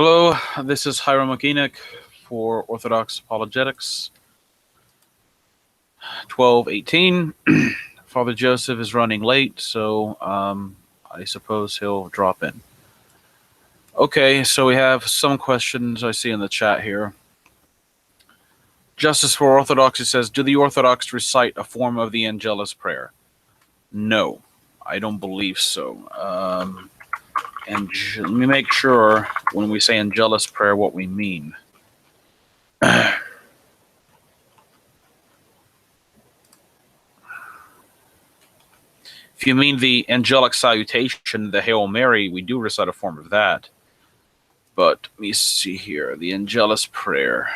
Hello, this is Hiram Makinik for Orthodox Apologetics, 12:18. Father Joseph is running late, so I suppose he'll drop in. Okay, so we have some questions I see in the chat here. Justice for Orthodoxy says, do the Orthodox recite a form of the Angelus prayer? No, I don't believe so. And let me make sure when we say Angelus prayer what we mean. If you mean the angelic salutation, the Hail Mary, we do recite a form of that. But let me see here, the Angelus prayer.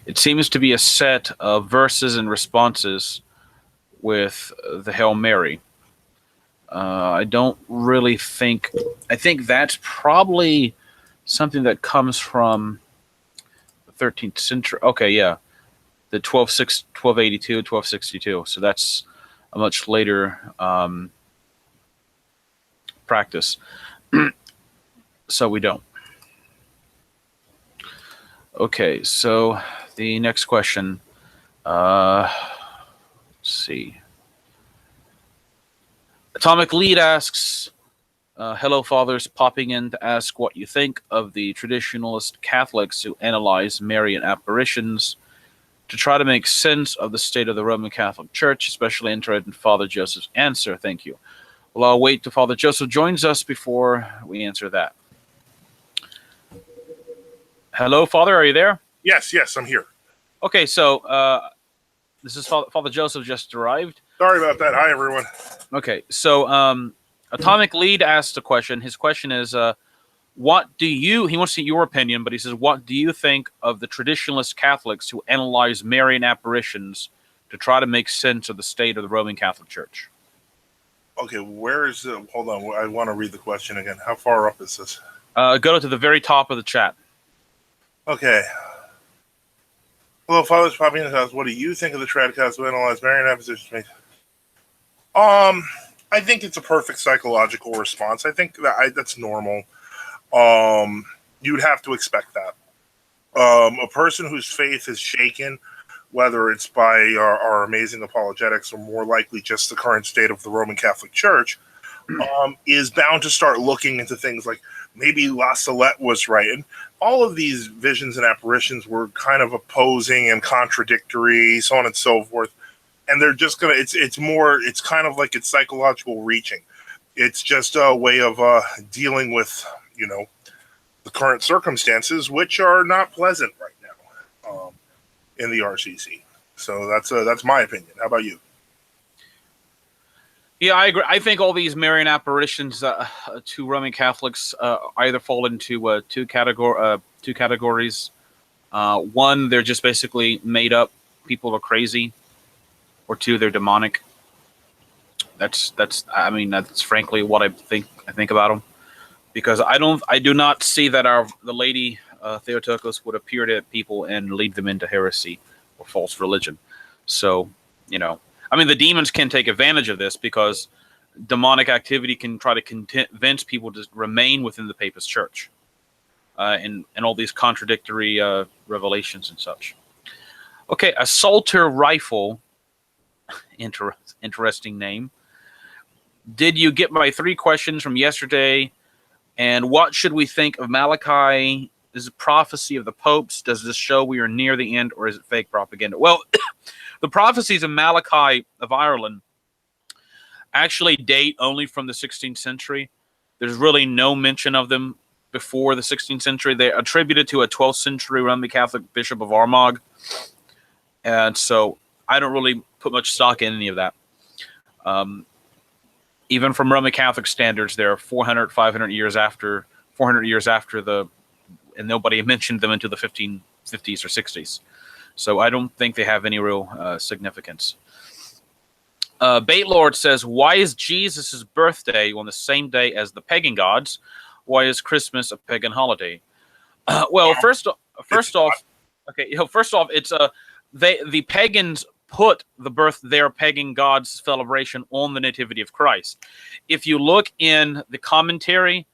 It seems to be a set of verses and responses with the Hail Mary. I don't really think, I think that's probably something that comes from the 13th century. Okay, yeah. The 1282, 1262. So that's a much later practice. So we don't. Okay, so the next question. Let's see. Atomic Lead asks, hello, fathers, popping in to ask what you think of the traditionalist Catholics who analyze Marian apparitions to try to make sense of the state of the Roman Catholic Church, especially interested in Father Joseph's answer. Thank you. Well, I'll wait till Father Joseph joins us before we answer that. Hello, Father, are you there? Yes, I'm here. Okay, so this is Father Joseph just arrived. Sorry about that. Hi, everyone. Okay, so Atomic Lead asked a question. His question is, what do you, he wants to see your opinion, but he says, what do you think of the traditionalist Catholics who analyze Marian apparitions to try to make sense of the state of the Roman Catholic Church? Okay, where is the, hold on, I want to read the question again. How far up is this? Go to the very top of the chat. Okay. Hello, Father's popping in the house. What do you think of the trad Catholics who analyze Marian apparitions? I think it's a perfect psychological response. I think that's normal. You'd have to expect that. A person whose faith is shaken, whether it's by our amazing apologetics or more likely just the current state of the Roman Catholic Church, is bound to start looking into things like maybe La Salette was right. And all of these visions and apparitions were kind of opposing and contradictory, so on and so forth. And they're just going to, it's kind of like it's psychological reaching. It's just a way of dealing with, the current circumstances, which are not pleasant right now in the RCC. So that's my opinion. How about you? Yeah, I agree. I think all these Marian apparitions to Roman Catholics either fall into two categories. One, they're just basically made up. People are crazy. Or two, they're demonic. That's frankly what I think about them, because I do not see that the Lady Theotokos would appear to people and lead them into heresy or false religion. So, the demons can take advantage of this because demonic activity can try to convince people to remain within the Papist Church, and all these contradictory revelations and such. Okay, Assaulter Rifle. Interesting name. Did you get my 3 questions from yesterday? And what should we think of Malachi? Is it prophecy of the popes? Does this show we are near the end, or is it fake propaganda? Well, the prophecies of Malachi of Ireland actually date only from the 16th century. There's really no mention of them before the 16th century. They're attributed to a 12th century Roman Catholic Bishop of Armagh. And so I don't really put much stock in any of that. Even from Roman Catholic standards, they're 400 years after and nobody mentioned them until the 1550s or 60s. So I don't think they have any real significance. Bait Lord says, why is Jesus' birthday on the same day as the pagan gods? Why is Christmas a pagan holiday? Well, first off, it's the pagans put their pagan gods celebration on the nativity of Christ. If you look in the commentary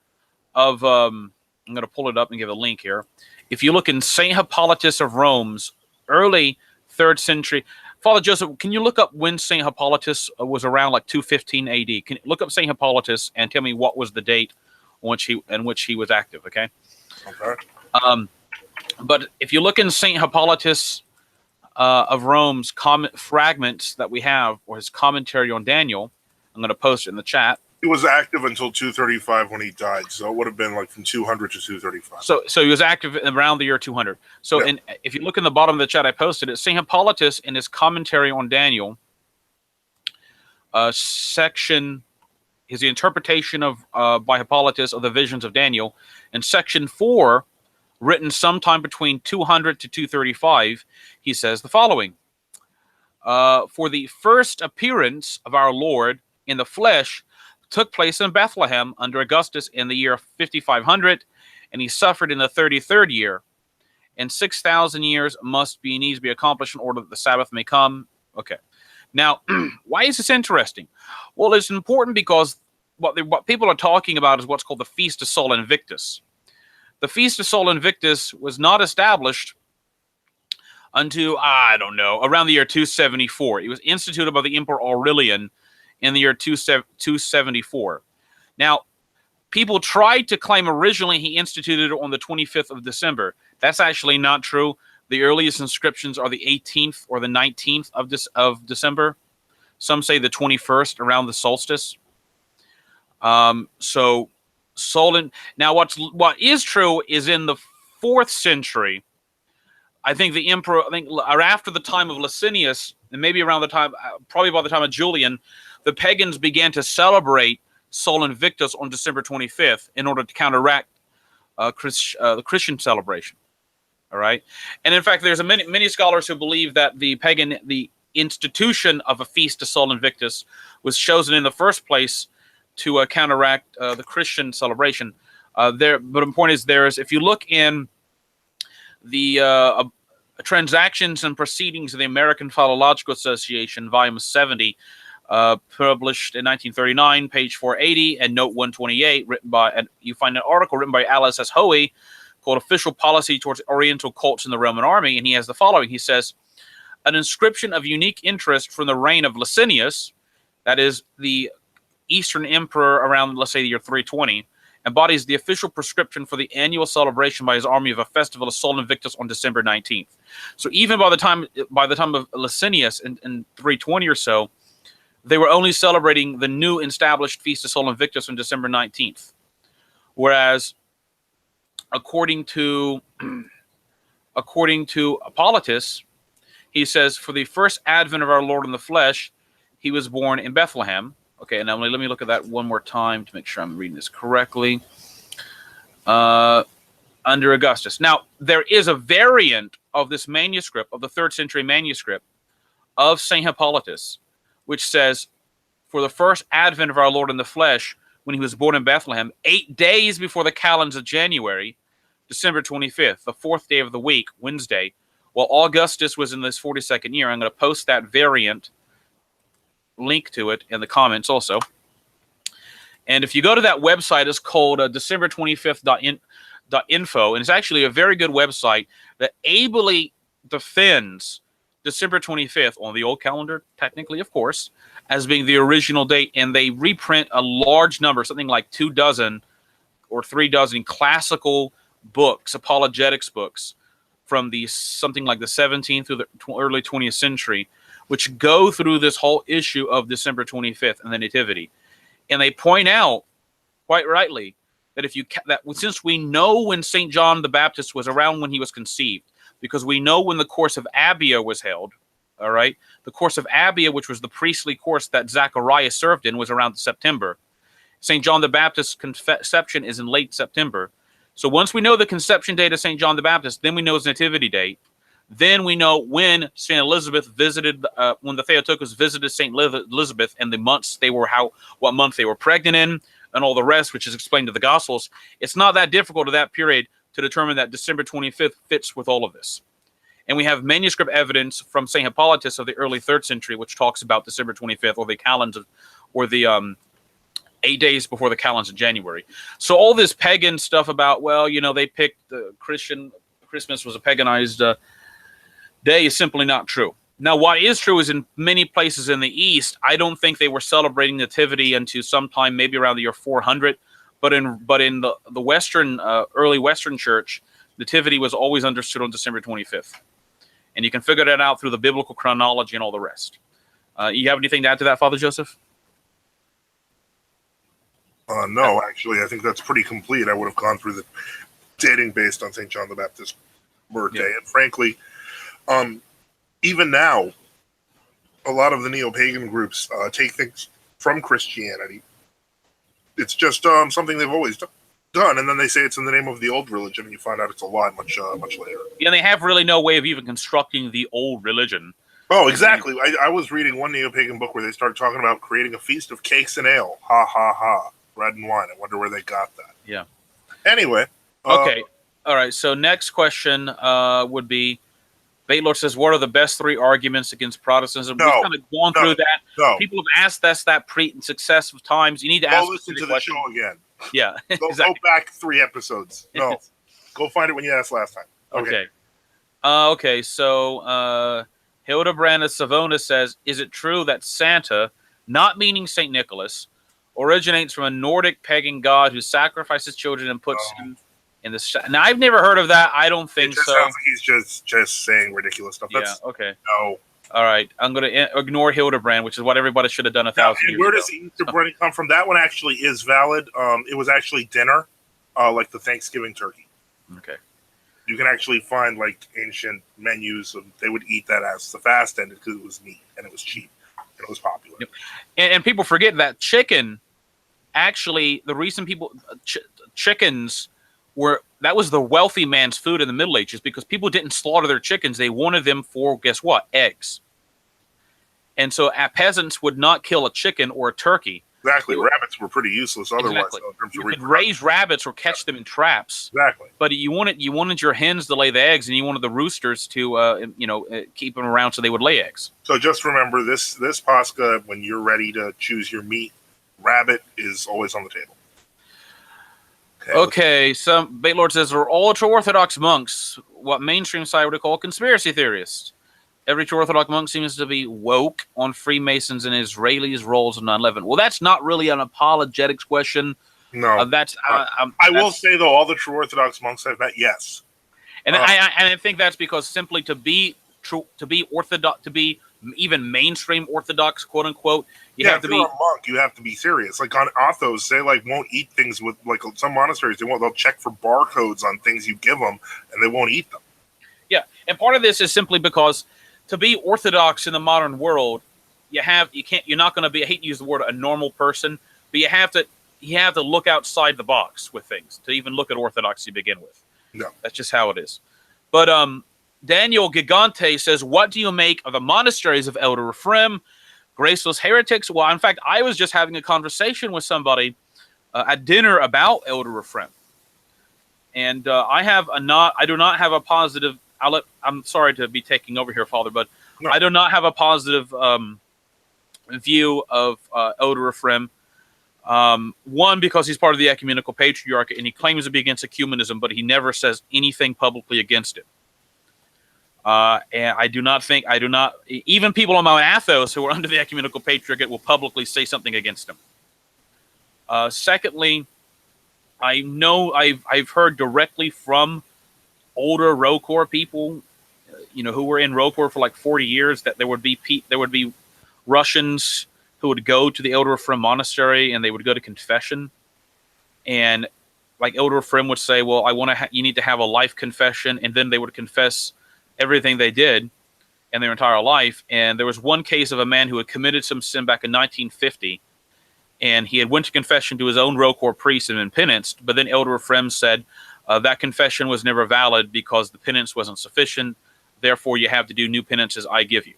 of, I'm going to pull it up and give a link here. If you look in Saint Hippolytus of Rome's early 3rd century, Father Joseph, can you look up when Saint Hippolytus was around, like 215 AD? Can you look up Saint Hippolytus and tell me what was the date in which he was active? Okay. Okay. But if you look in Saint Hippolytus of Rome's fragments that we have, or his commentary on Daniel, I'm going to post it in the chat. He was active until 235 when he died, so it would have been like from 200 to 235. So he was active around the year 200. So if you look in the bottom of the chat, I posted it. Saint Hippolytus, in his commentary on Daniel, section is the interpretation of by Hippolytus of the visions of Daniel, and section 4, written sometime between 200 to 235, he says the following: for the first appearance of our Lord in the flesh took place in Bethlehem under Augustus in the year 5500, and he suffered in the 33rd year. And 6,000 years needs to be accomplished in order that the Sabbath may come. Okay. Now, why is this interesting? Well, it's important because what people are talking about is what's called the Feast of Sol Invictus. The Feast of Sol Invictus was not established until, I don't know, around the year 274. It was instituted by the Emperor Aurelian in the year 274. Now, people tried to claim originally he instituted it on the 25th of December. That's actually not true. The earliest inscriptions are the 18th or the 19th of December. Some say the 21st, around the solstice. So Solon. Now, what is true is in the 4th century, I think the emperor, or after the time of Licinius, and maybe around the time, probably by the time of Julian, the pagans began to celebrate Sol Invictus on December 25th in order to counteract the Christian celebration. All right, and in fact, there's many scholars who believe that the institution of a feast of Sol Invictus was chosen in the first place to counteract the Christian celebration. But the point is, if you look in the Transactions and Proceedings of the American Philological Association, volume 70, published in 1939, page 480, and note 128, and you find an article written by Alice S. Hoey called Official Policy Towards Oriental Cults in the Roman Army, and he has the following. He says, an inscription of unique interest from the reign of Licinius, that is the Eastern emperor around, let's say, the year 320, embodies the official prescription for the annual celebration by his army of a festival of Sol Invictus on December 19th. So even by the time of Licinius in 320 or so, they were only celebrating the new established Feast of Sol Invictus on December 19th. Whereas, according to Hippolytus, he says, for the first advent of our Lord in the flesh, he was born in Bethlehem. Okay, now let me look at that one more time to make sure I'm reading this correctly. Under Augustus. Now, there is a variant of this manuscript, of the 3rd century manuscript of St. Hippolytus, which says, for the first advent of our Lord in the flesh, when he was born in Bethlehem, 8 days before the calends of January, December 25th, the 4th day of the week, Wednesday, while Augustus was in this 42nd year. I'm going to post that variant link to it in the comments also. And if you go to that website, it's called December25th.info, and it's actually a very good website that ably defends December 25th on the old calendar, technically, of course, as being the original date, and they reprint a large number, something like 24 or 36 classical books, apologetics books, from something like the 17th through the early 20th century, which go through this whole issue of December 25th and the Nativity. And they point out, quite rightly, that since we know when St. John the Baptist was around when he was conceived, because we know when the course of Abia was held, all right? The course of Abia, which was the priestly course that Zacharias served in, was around September. St. John the Baptist's conception is in late September. So once we know the conception date of St. John the Baptist, then we know his nativity date. Then we know when St. Elizabeth visited, when the Theotokos visited St. Elizabeth, and the months what month they were pregnant in, and all the rest, which is explained to the Gospels. It's not that difficult at that period to determine that December 25th fits with all of this. And we have manuscript evidence from St. Hippolytus of the early 3rd century, which talks about December 25th, or the calends, or the 8 days before the calends of January. So all this pagan stuff about, well, they picked Christmas was a paganized day is simply not true. Now, what is true is in many places in the East, I don't think they were celebrating Nativity until sometime maybe around the year 400. But in the Western early Western Church, Nativity was always understood on December 25th, and you can figure that out through the biblical chronology and all the rest. You have anything to add to that, Father Joseph? No, actually, I think that's pretty complete. I would have gone through the dating based on St. John the Baptist's birthday, and frankly, even now, a lot of the neo-pagan groups take things from Christianity. It's just something they've always done, and then they say it's in the name of the old religion, and you find out it's a lie much later. Yeah, and they have really no way of even constructing the old religion. Oh, exactly. I was reading one neo-pagan book where they started talking about creating a feast of cakes and ale. Ha, ha, ha. Bread and wine. I wonder where they got that. Yeah. Anyway. Okay. All right. So next question would be, Baitlord says, what are the best 3 arguments against Protestantism? We've kind of gone through that. No. People have asked us that successive times. You need to ask. Go listen to the show again. Yeah. Go back 3 episodes. No. Go find it when you asked last time. Okay. Okay. So Hildebrand of Savona says, is it true that Santa, not meaning St. Nicholas, originates from a Nordic pagan god who sacrifices children and puts them in the... Now, I've never heard of that. I don't think so. It sounds like he's just saying ridiculous stuff. Okay. No. All right. I'm going to ignore Hildebrand, which is what everybody should have done 1,000 years ago. Where does Easter bread come from? That one actually is valid. It was actually dinner, like the Thanksgiving turkey. Okay. You can actually find like ancient menus, and they would eat that as the fast ended because it was meat and it was cheap and it was popular. Yep. And people forget that chicken... Actually, the reason chickens that was the wealthy man's food in the Middle Ages, because people didn't slaughter their chickens. They wanted them for, guess what? Eggs. And so peasants would not kill a chicken or a turkey. Exactly. Rabbits were pretty useless otherwise. Exactly. You could raise rabbits or catch them in traps. Exactly. But you wanted your hens to lay the eggs, and you wanted the roosters to keep them around so they would lay eggs. So just remember this Pascha, when you're ready to choose your meat, rabbit is always on the table. Okay, some Baitlord says, are all ultra-Orthodox monks what mainstream side would call conspiracy theorists? Every ultra-Orthodox monk seems to be woke on Freemasons and Israelis' roles in 9/11. Well, that's not really an apologetics question. No. I will say, though, all the true Orthodox monks I've met, yes. And I think that's because simply to be Orthodox, to be even mainstream Orthodox, quote unquote, you have to be a monk. You have to be serious. Like on Athos, they won't eat things with some monasteries. They'll check for barcodes on things you give them, and they won't eat them. Yeah, and part of this is simply because to be Orthodox in the modern world, you're not going to be. I hate to use the word a normal person, but you have to look outside the box with things to even look at Orthodoxy to begin with. No, that's just how it is. But Daniel Gigante says, what do you make of the monasteries of Elder Ephraim, graceless heretics? Well, in fact, I was just having a conversation with somebody at dinner about Elder Ephraim. And I do not have a positive, I'm sorry to be taking over here, Father, but no. I do not have a positive view of Elder Ephraim. One, because he's part of the Ecumenical Patriarch, and he claims to be against ecumenism, but he never says anything publicly against it. And I do not, even people on Mount Athos who are under the Ecumenical Patriarchate will publicly say something against him. Secondly, I know I've heard directly from older ROCOR people, who were in ROCOR for like 40 years, that there would be Russians who would go to the Elder Ephraim monastery and they would go to confession, and like Elder Ephraim would say, "Well, you need to have a life confession," and then they would confess everything they did in their entire life. And there was one case of a man who had committed some sin back in 1950, and he had went to confession to his own ROCOR priest and been penanced, but then Elder Ephraim said that confession was never valid because the penance wasn't sufficient, therefore you have to do new penances I give you.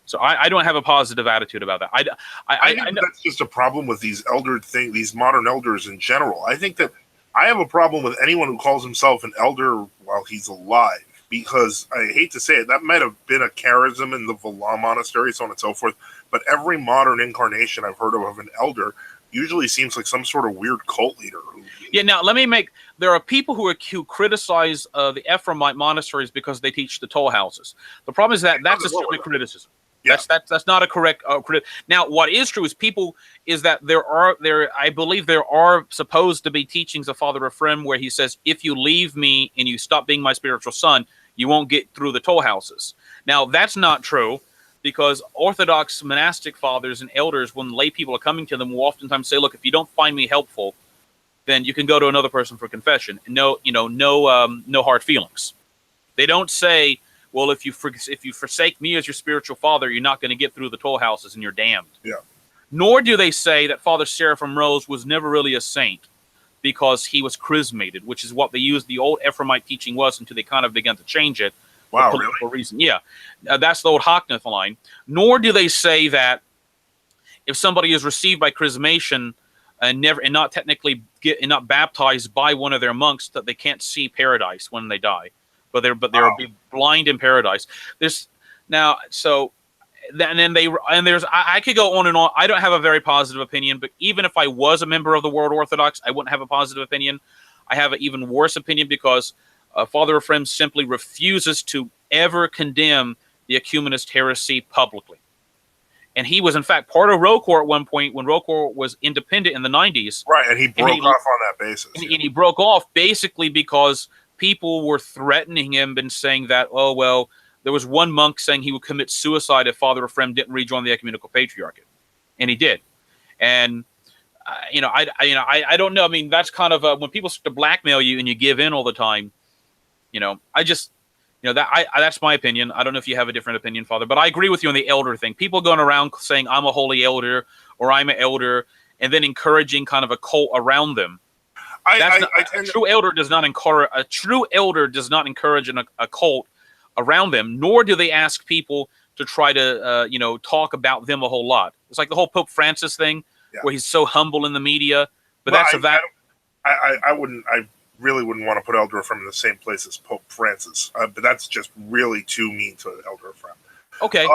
So I don't have a positive attitude about that. I think that's just a problem with these these modern elders in general. I think that I have a problem with anyone who calls himself an elder while he's alive. because I hate to say it, that might have been a charism in the Vala monastery, so on and so forth. But every modern incarnation I've heard of an elder usually seems like some sort of weird cult leader. Yeah, now let me make. There are people who criticize the Ephraimite monasteries because they teach the toll houses. The problem is that that's a stupid criticism. Yeah. That's not a correct Now, what is true is that I believe there are supposed to be teachings of Father Ephraim where he says, if you leave me and you stop being my spiritual son, you won't get through the toll houses. Now, that's not true, because Orthodox monastic fathers and elders, when lay people are coming to them, will oftentimes say, look, if you don't find me helpful, then you can go to another person for confession. No hard feelings. They don't say, well, if you forsake me as your spiritual father, you're not going to get through the toll houses and you're damned. Yeah. Nor do they say that Father Seraphim Rose was never really a saint because he was chrismated, which is what they used. The old Ephraimite teaching was until they kind of began to change it. Wow, for political really? reason. Yeah. That's the old Hockneth line. Nor do they say that if somebody is received by chrismation and not technically not baptized by one of their monks, that they can't see paradise when they die, but they're be blind in paradise. I could go on and on. I don't have a very positive opinion, but even if I was a member of the World Orthodox, I wouldn't have a positive opinion. I have an even worse opinion because Father Ephraim simply refuses to ever condemn the ecumenist heresy publicly. And he was, in fact, part of ROCOR at one point when ROCOR was independent in the 90s. Right, and he broke off on that basis. And he broke off basically because people were threatening him and saying that, oh, well, there was one monk saying he would commit suicide if Father Ephraim didn't rejoin the Ecumenical Patriarchate. And he did. And, I don't know. I mean, that's kind of when people start to blackmail you and you give in all the time, that's my opinion. I don't know if you have a different opinion, Father, but I agree with you on the elder thing. People going around saying I'm a holy elder or I'm an elder, and then encouraging kind of a cult around them. A true elder does not encourage a cult around them, nor do they ask people to try to talk about them a whole lot. It's like the whole Pope Francis thing, where he's so humble in the media. But I really wouldn't want to put Elder Ephraim in the same place as Pope Francis, but that's just really too mean to Elder Ephraim. Okay.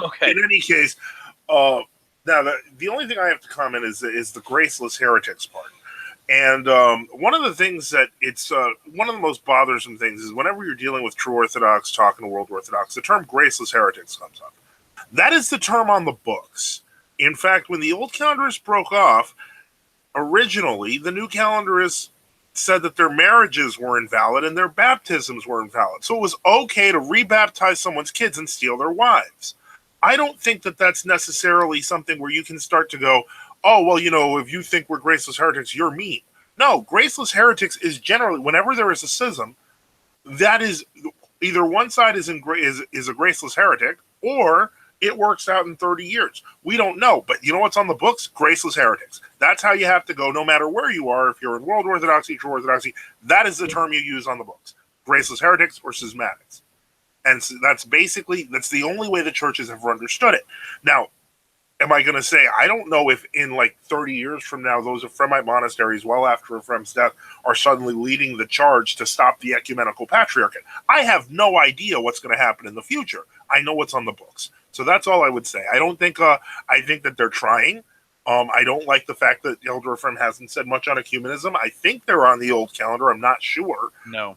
Okay. In any case, now the only thing I have to comment is the graceless heretics part. And one of the things that one of the most bothersome things is whenever you're dealing with true Orthodox talking to World Orthodox, the term graceless heretics comes up. That is the term on the books. In fact, when the old calendarists broke off, originally the new calendarists said that their marriages were invalid and their baptisms were invalid. So it was okay to rebaptize someone's kids and steal their wives. I don't think that that's necessarily something where you can start to go, oh, well, if you think we're graceless heretics, you're mean. No, graceless heretics is generally, whenever there is a schism, that is either one side is a graceless heretic or it works out in 30 years. We don't know, but you know what's on the books? Graceless heretics. That's how you have to go no matter where you are. If you're in World Orthodoxy, True Orthodoxy, that is the term you use on the books. Graceless heretics or schismatics. And so that's the only way the churches have understood it. Now, am I going to say, I don't know if in like 30 years from now, those Ephraimite monasteries, well after Ephraim's death, are suddenly leading the charge to stop the ecumenical patriarchate. I have no idea what's going to happen in the future. I know what's on the books. So that's all I would say. I don't think, I think that they're trying. I don't like the fact that Elder Ephraim hasn't said much on ecumenism. I think they're on the old calendar. I'm not sure. No.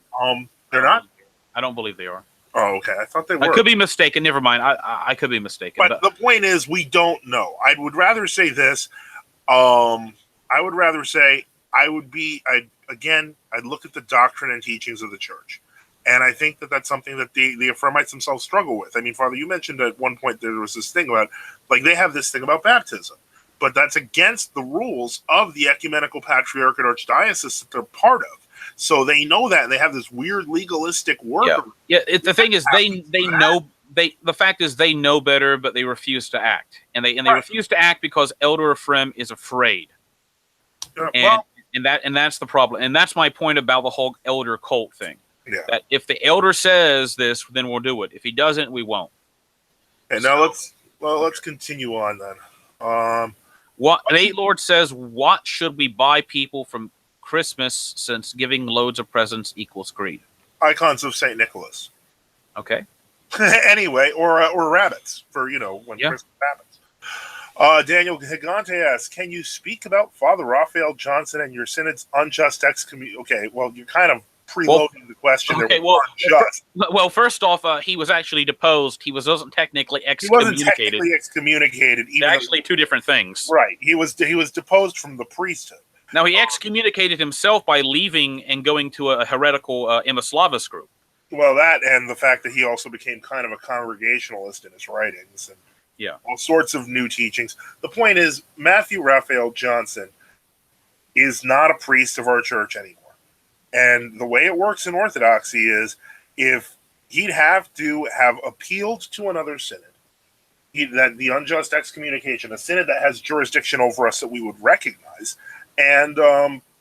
They're not? I don't believe they are. Oh, okay. I thought they were. I could be mistaken. Never mind. I could be mistaken. But the point is, we don't know. I would rather say this. I would rather say I'd look at the doctrine and teachings of the church. And I think that that's something that the Ephraimites themselves struggle with. I mean, Father, you mentioned at one point there was this thing about, like, they have this thing about baptism. But that's against the rules of the Ecumenical Patriarchate Archdiocese that they're part of. So they know that, and they have this weird legalistic work. Yeah. The thing is, they know. The fact is, they know better, but they refuse to act, and they refuse to act because Elder Ephraim is afraid. And that's the problem, and that's my point about the whole elder cult thing. Yeah. That if the elder says this, then we'll do it. If he doesn't, we won't. And now let's continue on then. What the Eight Lord says, what should we buy people from Christmas since giving loads of presents equals greed? icons of Saint Nicholas. Okay. Anyway, or rabbits for when Yeah. Christmas happens. Daniel Gigante asks, can you speak about Father Raphael Johnson and your synod's unjust excommunication? Okay, well, you're kind of preloading the question. Okay, there unjust. Well, first off, he was actually deposed. He wasn't technically excommunicated. He wasn't technically excommunicated. They're actually two different things. Right. He was deposed from the priesthood. Now, he excommunicated himself by leaving and going to a heretical Imaslavas group. Well, that and the fact that he also became kind of a congregationalist in his writings and all sorts of new teachings. The point is, Matthew Raphael Johnson is not a priest of our church anymore. And the way it works in Orthodoxy is if he'd have to have appealed to another synod, that the unjust excommunication, a synod that has jurisdiction over us that we would recognize, and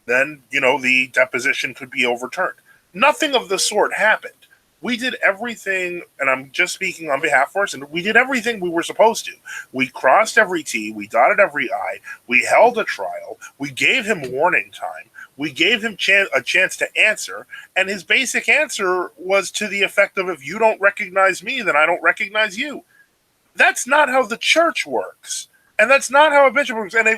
then, the deposition could be overturned. Nothing of the sort happened. We did everything, and I'm just speaking on behalf of our synod, we did everything we were supposed to. We crossed every T, we dotted every I, we held a trial, we gave him warning time, we gave him a chance to answer, and his basic answer was to the effect of, if you don't recognize me, then I don't recognize you. That's not how the church works. And that's not how a bishop works. And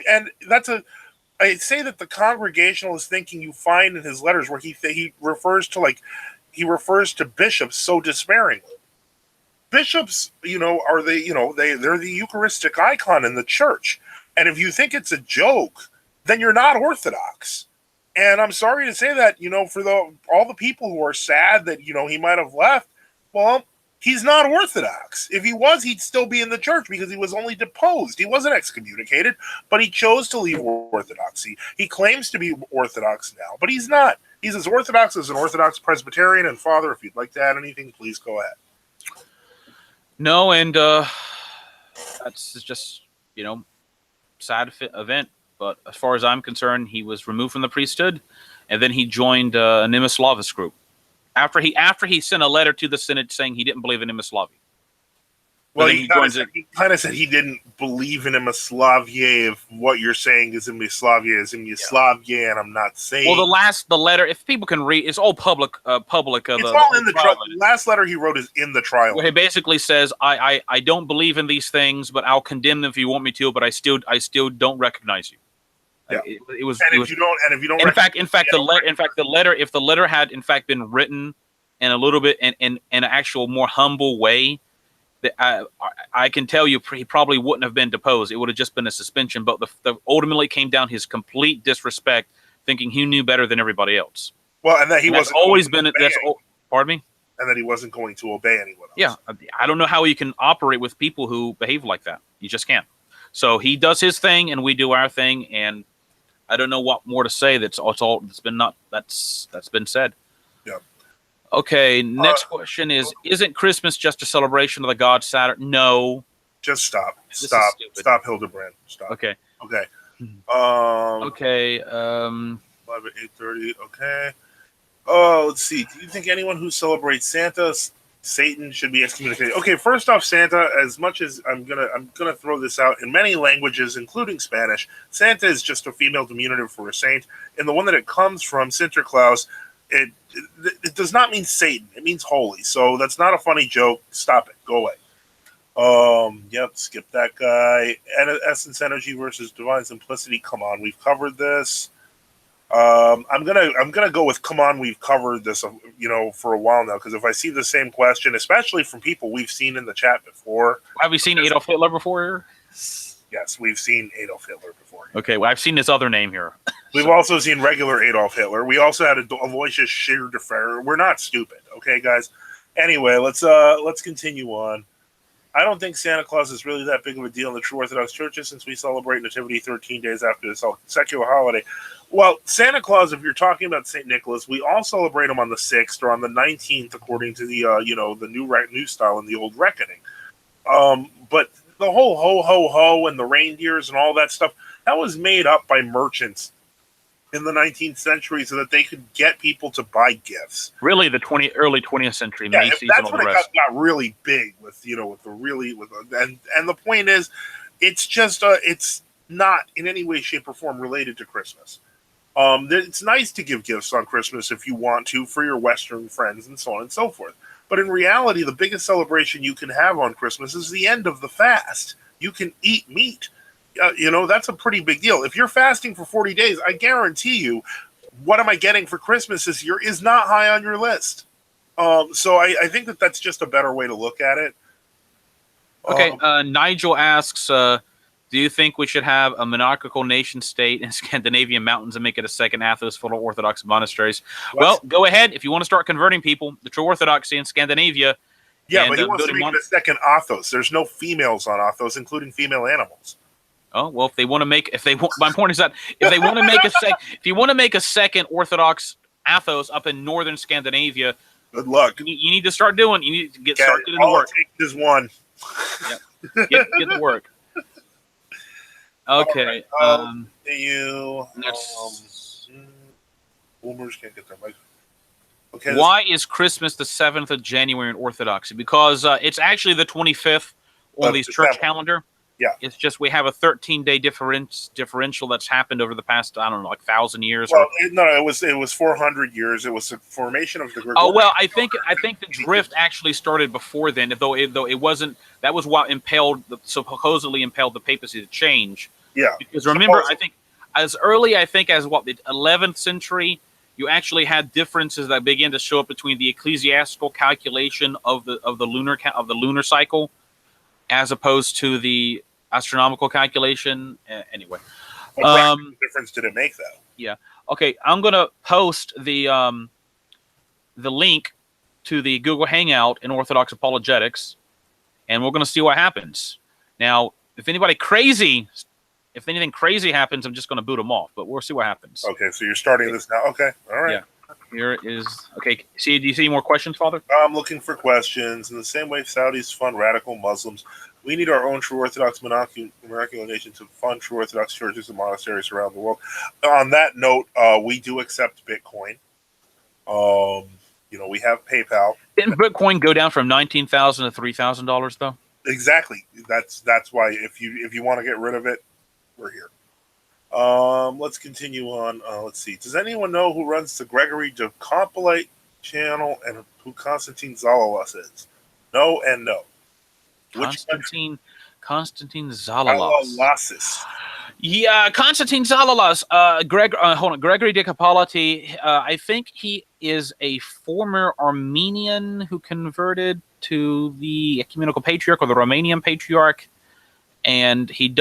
I say that the congregationalist thinking you find in his letters where he refers to bishops so despairingly. Bishops, they're the Eucharistic icon in the church. And if you think it's a joke, then you're not Orthodox. And I'm sorry to say that, for all the people who are sad that, he might have left, well, he's not Orthodox. If he was, he'd still be in the church because he was only deposed. He wasn't excommunicated, but he chose to leave Orthodoxy. He claims to be Orthodox now, but he's not. He's as Orthodox as an Orthodox Presbyterian. And Father, if you'd like to add anything, please go ahead. No, and that's just, sad event. But as far as I'm concerned, he was removed from the priesthood, and then he joined an Imaslavas group. After he sent a letter to the synod saying he didn't believe in Imaslavia. Well, he kind of said he didn't believe in Imaslavia. If what you're saying is Imaslavia, and I'm not saying. Well, the letter, if people can read, it's all public. It's all in the trial. The last letter he wrote is in the trial. Where he basically says, "I don't believe in these things, but I'll condemn them if you want me to. But I still don't recognize you." Yeah. If you don't. In fact, the letter, if the letter had in fact been written in a little bit in an actual more humble way, I can tell you he probably wouldn't have been deposed. It would have just been a suspension. But the ultimately came down his complete disrespect, thinking he knew better than everybody else. Well, and that he wasn't always been. Pardon me. And that he wasn't going to obey anyone else. Yeah, I don't know how you can operate with people who behave like that. You just can't. So he does his thing, and we do our thing, and I don't know what more to say. That's been said. Yeah. Okay. Next question is: isn't Christmas just a celebration of the God Saturn? No. Just stop. Stop, Hildebrand. Stop. Okay. Okay. Okay. 8:30. Okay. Oh, let's see. Do you think anyone who celebrates Santa, Satan, should be excommunicated? Okay, first off, Santa, as much as I'm gonna throw this out in many languages, including Spanish, Santa is just a female diminutive for a saint. And the one that it comes from, Sinterklaas, it does not mean Satan. It means holy. So that's not a funny joke. Stop it. Go away. Yep, skip that guy. Essence Energy versus Divine Simplicity. Come on, we've covered this. I'm gonna go with come on, we've covered this, for a while now, because if I see the same question, especially from people we've seen in the chat before. Have we seen Adolf Hitler before? Yes, we've seen Adolf Hitler before. Okay, well, I've seen this other name here. We've also seen regular Adolf Hitler. We also had Aloysius Scheer. We're not stupid, okay, guys? Anyway, let's continue on. I don't think Santa Claus is really that big of a deal in the true Orthodox churches, since we celebrate Nativity 13 days after this secular holiday. Well, Santa Claus, if you're talking about St. Nicholas, we all celebrate him on the 6th or on the 19th, according to the the new style and the old reckoning. But the whole ho ho ho and the reindeers and all that stuff, that was made up by merchants in the 19th century so that they could get people to buy gifts. Really, the early 20th century, Macy's that's and all when the it rest. got really big and the point is, it's just it's not in any way, shape, or form related to Christmas. It's nice to give gifts on Christmas if you want to for your Western friends and so on and so forth. But in reality, the biggest celebration you can have on Christmas is the end of the fast. You can eat meat. That's a pretty big deal. If you're fasting for 40 days, I guarantee you, what am I getting for Christmas this year is not high on your list. So I think that's just a better way to look at it. Okay, Nigel asks, do you think we should have a monarchical nation state in Scandinavian mountains and make it a second Athos full of Orthodox monasteries? Well, go ahead. If you want to start converting people, the true Orthodoxy in Scandinavia. Yeah, but he wants to make it a second Athos. There's no females on Athos, including female animals. Oh, well, my point is that if they want to make if you want to make a second Orthodox Athos up in northern Scandinavia, good luck. You need to start doing. You need to get started in the work. Is one. Yep. Get to work. Okay. Boomers can't get their mic. Okay. Why is Christmas the 7th of January in Orthodoxy? Because it's actually the 25th on the church calendar. Yeah. It's just we have a 13-day differential that's happened over the past, I don't know, like 1,000 years. Well, it was 400 years. It was the formation of the Gregorian. Oh, well, I think the drift actually started before then, though it wasn't. That was what supposedly impelled the papacy to change. Yeah. Because remember, I think as early as the 11th century, you actually had differences that began to show up between the ecclesiastical calculation of the lunar cycle, as opposed to the astronomical calculation. Anyway, what difference did it make, though? Yeah. Okay, I'm gonna post the link to the Google Hangout in Orthodox Apologetics, and we're gonna see what happens. Now, if anything crazy happens, I'm just gonna boot them off. But we'll see what happens. Okay, so you're starting this now. Okay, all right. Yeah. Here is okay. Do you see any more questions, Father? I'm looking for questions. In the same way Saudis fund radical Muslims, we need our own true Orthodox monarchical nation to fund true Orthodox churches and monasteries around the world. On that note, we do accept Bitcoin. We have PayPal. Didn't Bitcoin go down from $19,000 to $3,000 though? Exactly. That's why if you want to get rid of it, we're here. Let's continue on. Let's see. Does anyone know who runs the Gregory de Compilate channel and who Constantine Zalalas is? No and no. Constantine Zalalas. Yeah, Constantine Zalalas. Gregory de Compilate. I think he is a former Armenian who converted to the Ecumenical Patriarch or the Romanian Patriarch. And he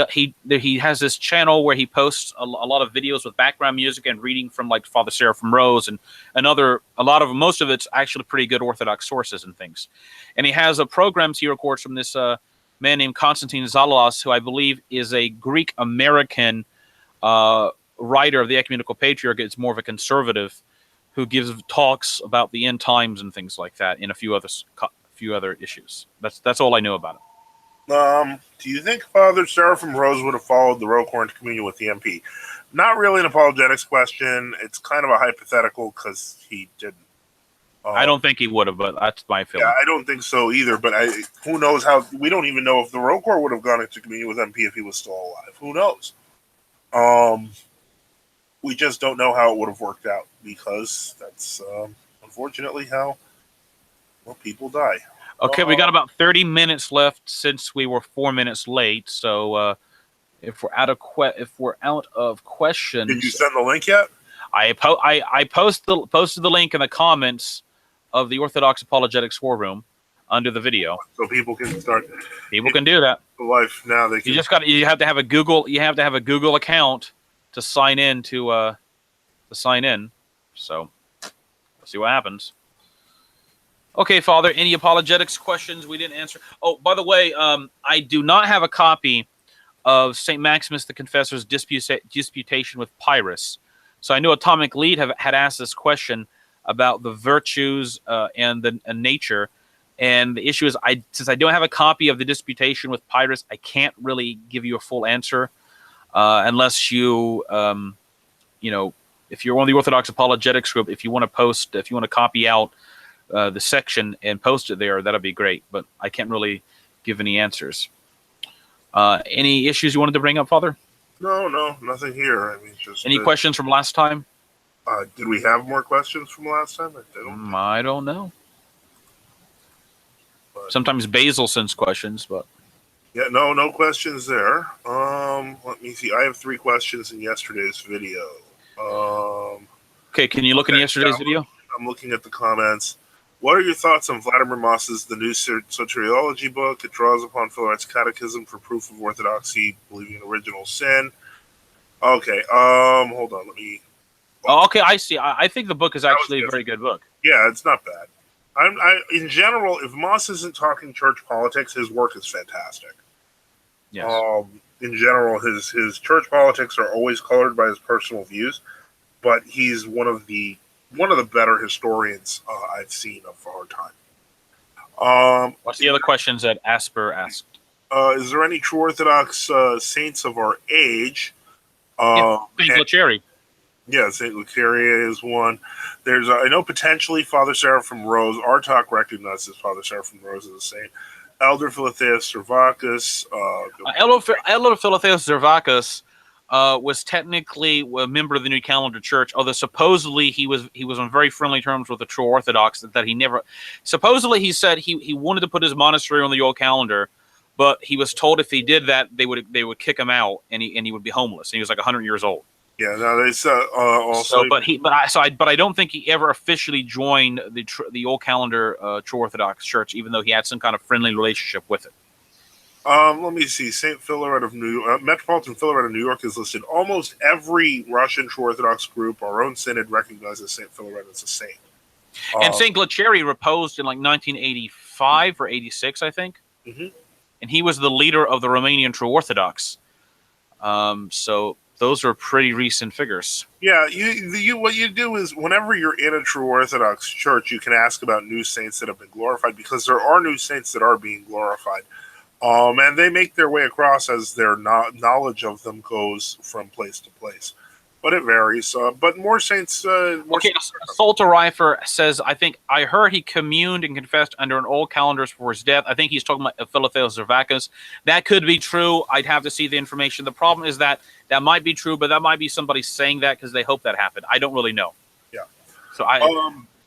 has this channel where he posts a lot of videos with background music and reading from like Father Seraphim Rose and most of it's actually pretty good Orthodox sources and things. And he has programs he records from this man named Constantine Zalalas, who I believe is a Greek American writer of the Ecumenical Patriarch. It's more of a conservative who gives talks about the end times and things like that in a few other issues. That's all I know about it. Do you think Father Seraphim Rose would have followed the Roquor into communion with the MP? Not really an apologetics question. It's kind of a hypothetical because he didn't. I don't think he would have, but that's my feeling. Yeah, I don't think so either. But who knows how? We don't even know if the Roquor would have gone into communion with MP if he was still alive. Who knows? We just don't know how it would have worked out because that's unfortunately how people die. Okay, we got about 30 minutes left since we were 4 minutes late. So if we're out of questions, did you send the link yet? I posted the link in the comments of the Orthodox Apologetics War Room under the video, so people can start. People can do that. Life now. They can. You have to have a Google account to sign in So let's see what happens. Okay, Father, any apologetics questions we didn't answer? Oh, by the way, I do not have a copy of St. Maximus the Confessor's disputation with Pyrrhus. So I know Atomic Lead had asked this question about the virtues and nature. And the issue is, since I don't have a copy of the disputation with Pyrrhus, I can't really give you a full answer unless you, if you're one of the Orthodox Apologetics group, if you want to copy out the section and post it there, that'll be great. But I can't really give any answers. Any issues you wanted to bring up, Father? No, nothing here. I mean, just Any questions from last time? did we have more questions from last time? I don't think. I don't know. But Sometimes Basil sends questions, but yeah, no questions there. Let me see. I have 3 questions in yesterday's video. okay. Can you look in Okay, yeah, yesterday's video? I'm looking at the comments. What are your thoughts on Vladimir Moss's The New Soteriology book? It draws upon Philhart's Catechism for proof of orthodoxy, believing in original sin. Okay, hold on, let me. Oh, okay, I see. I think the book is That was actually a very yesterday. good book. Yeah, it's not bad. In general, if Moss isn't talking church politics, his work is fantastic. Yes. In general, his church politics are always colored by his personal views, but he's one of the better historians I've seen of our time. What's the other questions that Asper asked? Is there any true Orthodox saints of our age? Yeah, And, Cherry. yeah, Saint Lucaria is one. There's I know potentially Father Seraphim Rose. Artok recognizes Father Seraphim Rose as a saint. Elder Philotheus Servacus. Elder Philotheus Zervakis was technically a member of the New Calendar Church, although supposedly he was on very friendly terms with the true Orthodox. That he never, supposedly he said he wanted to put his monastery on the old calendar, but he was told if he did that they would kick him out and he would be homeless. And he was like 100 years old. Yeah, no, they said also. So, but I don't think he ever officially joined the old calendar True Orthodox Church, even though he had some kind of friendly relationship with it. Let me see. St. Philaret of New York, Metropolitan Philaret of New York is listed. Almost every Russian True Orthodox group, our own synod, recognizes St. Philaret as a saint. And St. Glacieri reposed in like 1985 or 86, I think. Mm-hmm. And he was the leader of the Romanian True Orthodox. So those are pretty recent figures. Yeah, you what you do is whenever you're in a True Orthodox church, you can ask about new saints that have been glorified because there are new saints that are being glorified. And they make their way across as their knowledge of them goes from place to place. But it varies. But more saints. Okay, Salter Reifer says, I think I heard he communed and confessed under an old calendar for his death. I think he's talking about Philotheus Zervakis. That could be true. I'd have to see the information. The problem is that might be true, but that might be somebody saying that because they hope that happened. I don't really know. Yeah. So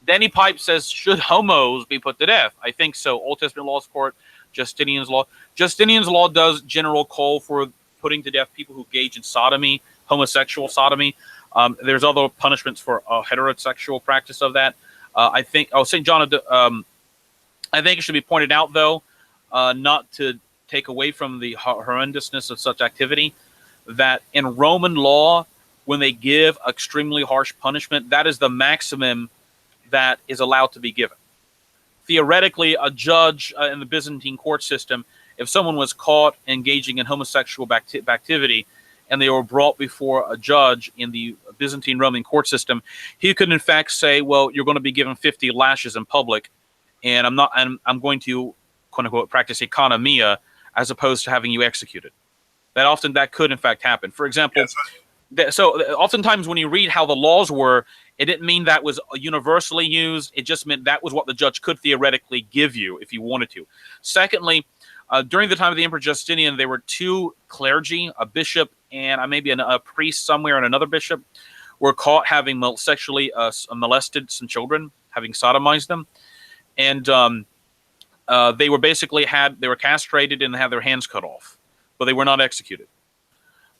Danny Pipe says, should homos be put to death? I think so. Old Testament laws court, Justinian's law. Justinian's law does general call for putting to death people who engage in sodomy, homosexual sodomy. There's other punishments for heterosexual practice of that. I think. St. John. I think it should be pointed out, though, not to take away from the horrendousness of such activity, that in Roman law, when they give extremely harsh punishment, that is the maximum that is allowed to be given. Theoretically, a judge in the Byzantine court system, if someone was caught engaging in homosexual activity and they were brought before a judge in the Byzantine Roman court system, he could in fact say, well, you're going to be given 50 lashes in public, and I'm going to, quote unquote, practice economia as opposed to having you executed. That could in fact happen. For example, so oftentimes when you read how the laws were, it didn't mean that was universally used. It just meant that was what the judge could theoretically give you if you wanted to. Secondly, during the time of the Emperor Justinian, there were 2 clergy, a bishop and maybe a priest somewhere, and another bishop were caught having sexually molested some children, having sodomized them, and they were basically castrated and had their hands cut off, but they were not executed.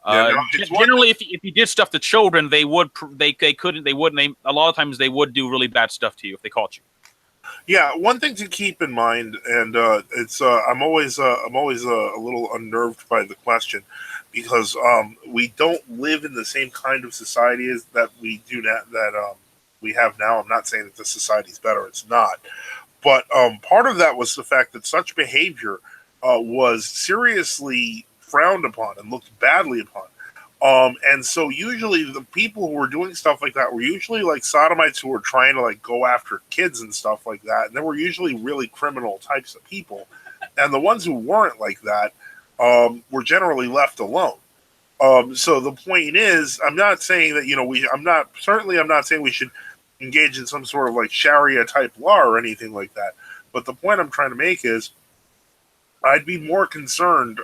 Generally, if you did stuff to children, a lot of times they would do really bad stuff to you if they caught you. Yeah, one thing to keep in mind, and I'm always a little unnerved by the question, because we don't live in the same kind of society as that we do we have now. I'm not saying that the society is better; it's not. But part of that was the fact that such behavior was seriously frowned upon and looked badly upon. And so usually the people who were doing stuff like that were usually like sodomites who were trying to like go after kids and stuff like that. And they were usually really criminal types of people. And the ones who weren't like that were generally left alone. So the point is, I'm not saying that, I'm not saying we should engage in some sort of like Sharia type law or anything like that. But the point I'm trying to make is I'd be more concerned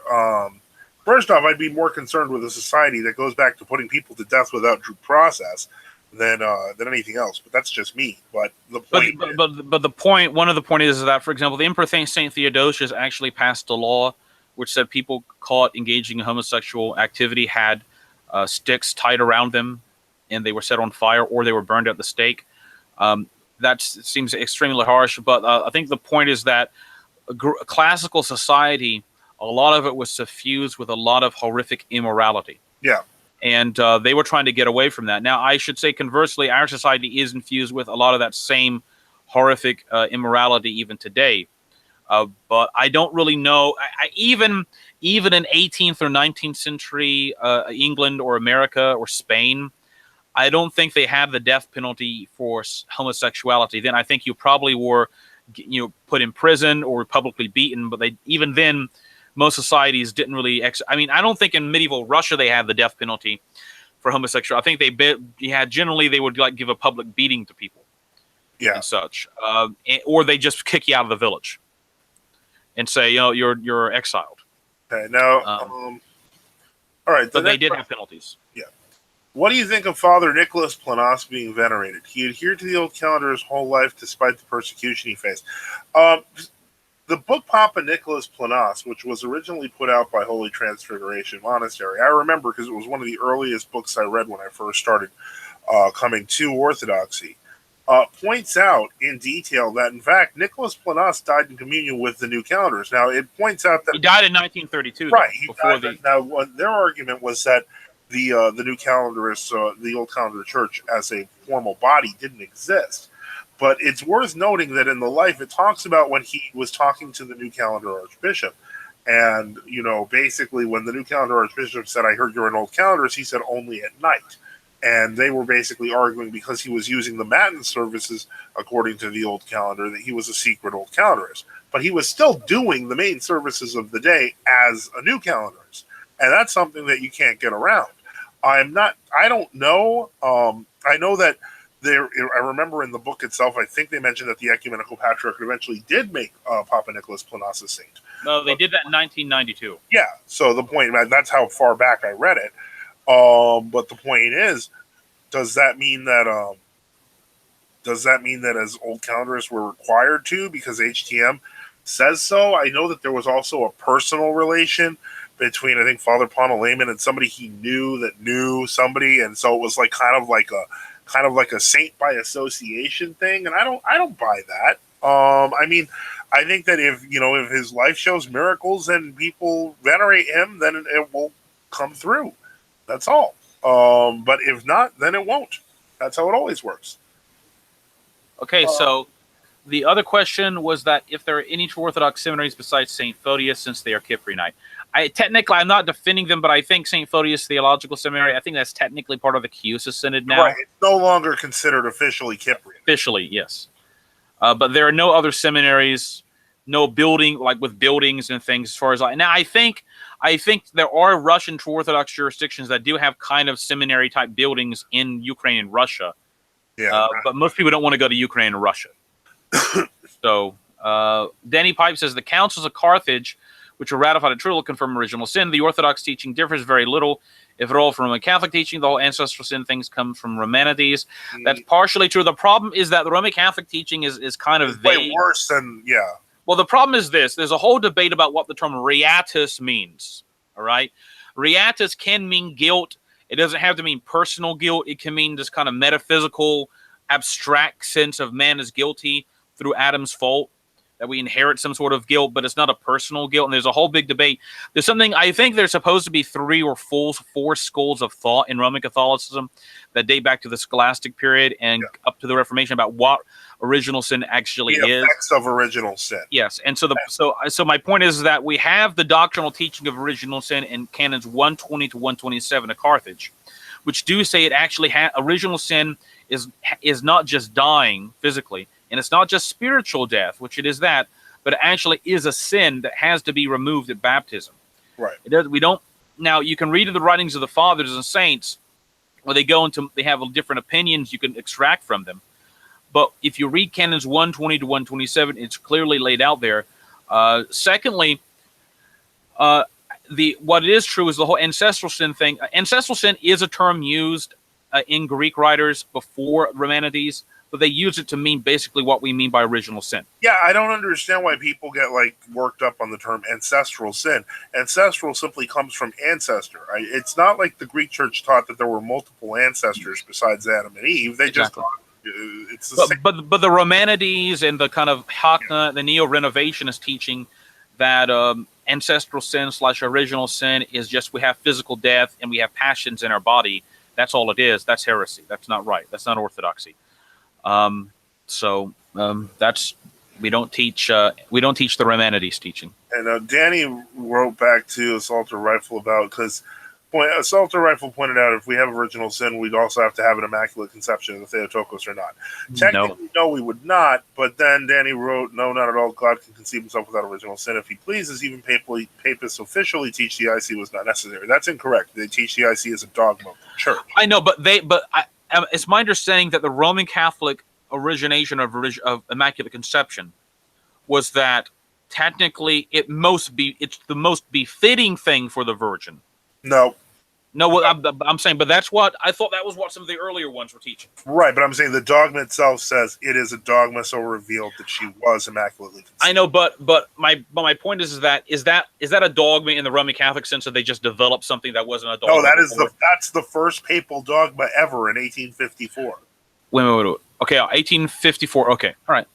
First off, I'd be more concerned with a society that goes back to putting people to death without due process than anything else. But that's just me. But the point, but the point, one of the point is that, for example, the Emperor Saint Theodosius actually passed a law which said people caught engaging in homosexual activity had sticks tied around them, and they were set on fire or they were burned at the stake. That seems extremely harsh, but I think the point is that classical society, a lot of it was suffused with a lot of horrific immorality. yeah. And they were trying to get away from that. Now, I should say, conversely, our society is infused with a lot of that same horrific immorality even today. But I don't really know. Even in 18th or 19th century England or America or Spain, I don't think they had the death penalty for homosexuality. Then I think you probably were, put in prison or publicly beaten. But even then, most societies didn't really. I mean, I don't think in medieval Russia they had the death penalty for homosexual. I think generally they would give a public beating to people, Yeah. and such, or they just kick you out of the village and say, you're exiled. Okay. Now, all right. But they did have penalties. Yeah. What do you think of Father Nicholas Planas being venerated? He adhered to the old calendar his whole life despite the persecution he faced. The book Papa Nicholas Planas, which was originally put out by Holy Transfiguration Monastery, I remember because it was one of the earliest books I read when I first started coming to Orthodoxy, points out in detail that, in fact, Nicholas Planas died in communion with the new calendars. Now, it points out that he died in 1932. Right. Now, their argument was that the new calendarists, the old calendar church as a formal body didn't exist. But it's worth noting that in the life, it talks about when he was talking to the new calendar archbishop. And, basically when the new calendar archbishop said, I heard you're in old calendars, he said only at night. And they were basically arguing because he was using the Matin services according to the old calendar that he was a secret old calendarist. But he was still doing the main services of the day as a new calendarist. And that's something that you can't get around. I don't know. I know that I remember in the book itself, I think they mentioned that the Ecumenical Patriarch eventually did make Papa Nicholas Planas a saint. No, they did that in 1992. Yeah, so the point, that's how far back I read it. But the point is, does that mean that as old calendarists were required to because HTM says so? I know that there was also a personal relation between, I think, Father Pantaleimon and somebody he knew that knew somebody, and so it was kind of like a saint by association thing, and I don't buy that. I mean, I think that if his life shows miracles and people venerate him, then it will come through. That's all. But if not, then it won't. That's how it always works. Okay, so the other question was that if there are any true Orthodox seminaries besides St. Photius, since they are Cyprionite. I'm not defending them, but I think St. Photius Theological Seminary, I think that's technically part of the Chiusa Synod now. Right. It's no longer considered officially Cypriot. Officially, yes. But there are no other seminaries, no building, with buildings and things as far as now, I think there are Russian true Orthodox jurisdictions that do have kind of seminary type buildings in Ukraine and Russia. Yeah. But most people don't want to go to Ukraine and Russia. So Danny Pipe says the councils of Carthage, which were ratified at Trullo, confirm original sin. The Orthodox teaching differs very little, if at all, from Roman Catholic teaching. The whole ancestral sin things come from Romanides. That's partially true. The problem is that the Roman Catholic teaching is kind of vague. Way worse than, yeah. Well, the problem is this. There's a whole debate about what the term riatus means. All right? Riatus can mean guilt. It doesn't have to mean personal guilt. It can mean this kind of metaphysical, abstract sense of man is guilty through Adam's fault, that we inherit some sort of guilt, but it's not a personal guilt. And there's a whole big debate. There's something, I think there's supposed to be 3 or 4 schools of thought in Roman Catholicism that date back to the Scholastic period and up to the Reformation about what original sin actually is. The effects of original sin. Yes. And so my point is that we have the doctrinal teaching of original sin in canons 120 to 127 of Carthage, which do say it actually original sin is not just dying physically, and it's not just spiritual death, which it is that, but it actually is a sin that has to be removed at baptism. Right. Now, you can read in the writings of the fathers and saints where they have different opinions you can extract from them. But if you read canons 120 to 127, it's clearly laid out there. Secondly, what is true is the whole ancestral sin thing. Ancestral sin is a term used in Greek writers before Romanides, but they use it to mean basically what we mean by original sin. Yeah, I don't understand why people get like worked up on the term ancestral sin. Ancestral simply comes from ancestor. It's not like the Greek church taught that there were multiple ancestors besides Adam and Eve. They just thought it's the same. But the Romanides and the kind of Hakna, the neo-renovationist teaching that ancestral sin / original sin is just we have physical death and we have passions in our body. That's all it is. That's heresy. That's not right. That's not orthodoxy. That's we don't teach the Romanides teaching. And Danny wrote back to Assaulter Rifle about because Assaulter Rifle pointed out if we have original sin, we'd also have to have an immaculate conception of the Theotokos or not. Technically, no, we would not. But then Danny wrote, no, not at all. God can conceive himself without original sin if he pleases. Even papists officially teach the IC was not necessary. That's incorrect. They teach the IC as a dogma of the church. I know, but it's my understanding that the Roman Catholic origination of Immaculate Conception was that technically it's the most befitting thing for the Virgin. No, I'm saying, but that's what I thought. That was what some of the earlier ones were teaching. Right, but I'm saying the dogma itself says it is a dogma so revealed that she was immaculately conceived. I know, but my point is that a dogma in the Roman Catholic sense that they just developed something that wasn't a dogma? No, that's the first papal dogma ever in 1854. Wait. Okay, 1854. Okay, all right.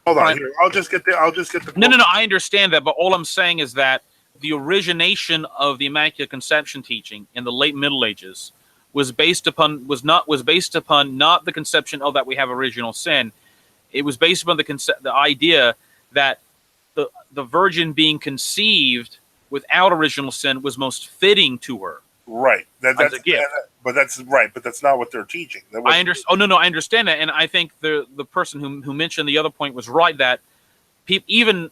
Hold on, here. I'll just get the. No. I understand that, but all I'm saying is that the origination of the Immaculate Conception teaching in the late Middle Ages was based upon not the conception of that we have original sin. It was based upon the idea that the Virgin being conceived without original sin was most fitting to her. Right. That's a gift. But that's right. But that's not what they're teaching. I understand. Oh no, I understand that, and I think the person who mentioned the other point was right that. Even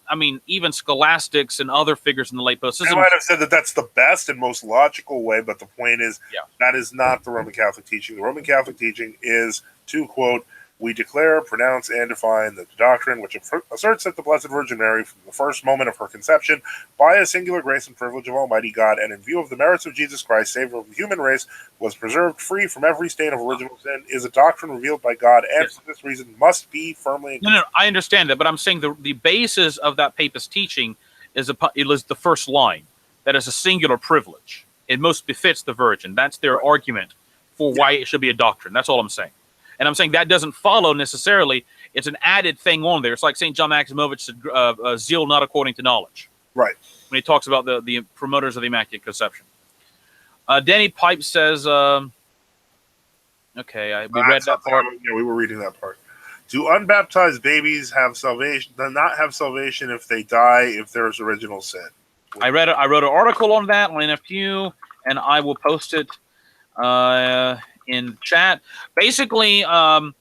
scholastics and other figures in the late post-system. I might have said that that's the best and most logical way, but the point is that is not the Roman Catholic teaching. The Roman Catholic teaching is, to quote, we declare, pronounce, and define that the doctrine which asserts that the Blessed Virgin Mary, from the first moment of her conception, by a singular grace and privilege of Almighty God, and in view of the merits of Jesus Christ, Savior of the human race, was preserved free from every stain of original sin, is a doctrine revealed by God, and for this reason must be firmly. No, I understand that, but I'm saying the basis of that papist teaching is the first line, that is a singular privilege. It most befits the Virgin. That's their argument for why it should be a doctrine. That's all I'm saying. And I'm saying that doesn't follow necessarily. It's an added thing on there. It's like St. John Maximovich said, zeal not according to knowledge. Right. When he talks about the promoters of the Immaculate Conception. Danny Pipe says, we read that part. Yeah, we were reading that part. Do unbaptized babies have salvation? Not have salvation if they die if there is original sin? I wrote an article on that on NFQ, and I will post it in chat. Basically, there